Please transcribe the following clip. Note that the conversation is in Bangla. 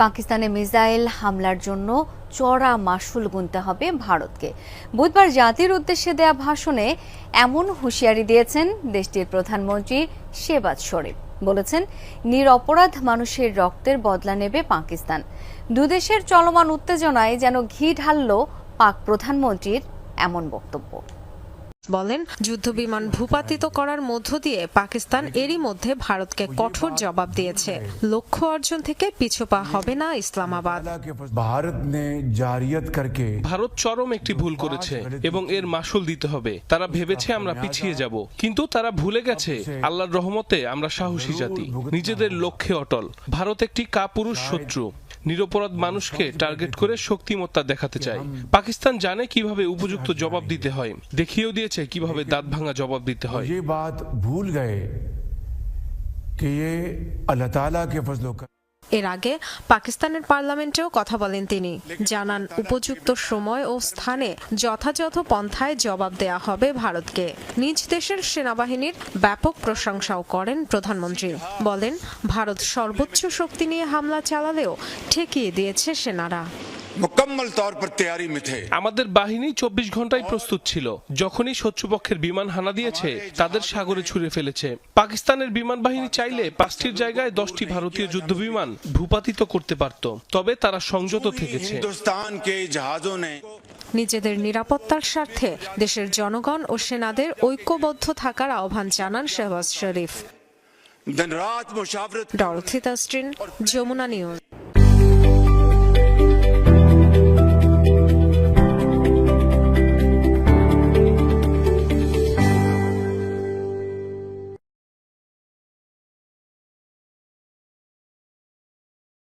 পাকিস্তানে মিসাইল হামলার জন্য চড়া মাশুল গুনতে হবে ভারতকে। বুধবার জাতির উদ্দেশ্যে দেয়া ভাষণে এমন হুঁশিয়ারি দিয়েছেন দেশটির প্রধানমন্ত্রী শেহবাজ শরীফ। বলেছেন, নিরপরাধ মানুষের রক্তের বদলা নেবে পাকিস্তান। দুদেশের চলমান উত্তেজনায় যেন ঘি ঢালল পাক প্রধানমন্ত্রীর এমন বক্তব্য। বলেন, যুদ্ধবিমান ভূপাতিত করার মধ্য দিয়ে পাকিস্তান এরই মধ্যে ভারতকে কঠোর জবাব দিয়েছে। লক্ষ্য অর্জন থেকে পিছুপা হবে না ইসলামাবাদ। ভারত চরম একটি ভুল করেছে এবং এর মাশুল দিতে হবে। তারা ভেবেছে আমরা পিছিয়ে যাব, কিন্তু তারা ভুলে গেছে আল্লাহর রহমতে আমরা সাহসী জাতি, নিজেদের লক্ষ্যে অটল। ভারত একটি কাপুরুষ শত্রু, নিরপরাধ মানুষকে টার্গেট করে শক্তিমত্তা দেখাতে চায়। পাকিস্তান জানে কিভাবে উপযুক্ত জবাব দিতে হয়, দেখিয়েও দিয়েছে কিভাবে দাঁত ভাঙা জবাব দিতে হয়। এর আগে পাকিস্তানের পার্লামেন্টেও কথা বলেন তিনি। জানান, উপযুক্ত সময় ও স্থানে যথাযথ পন্থায় জবাব দেয়া হবে ভারতকে। নিজ দেশের সেনাবাহিনীর ব্যাপক প্রশংসাও করেন প্রধানমন্ত্রী। বলেন, ভারত সর্বোচ্চ শক্তি নিয়ে হামলা চালালেও ঠেকিয়ে দিয়েছে সেনারা। আমাদের বাহিনী 24 ঘন্টায় প্রস্তুত ছিল। যখনই শত্রুপক্ষের বিমান হানা দিয়েছে, তাদের সাগরে ছুঁড়ে ফেলেছে। পাকিস্তানের বিমান বাহিনী চাইলে 5টির জায়গায় 10টি ভারতীয় যুদ্ধ বিমান ভূপাতিত করতে পারত, তবে তারা সংযত থেকেছে। নিজেদের নিরাপত্তার স্বার্থে দেশের জনগণ ও সেনাদের ঐক্যবদ্ধ থাকার আহ্বান জানান শেহবাজ শরীফ। Dorothy Tasrin, Jamuna news.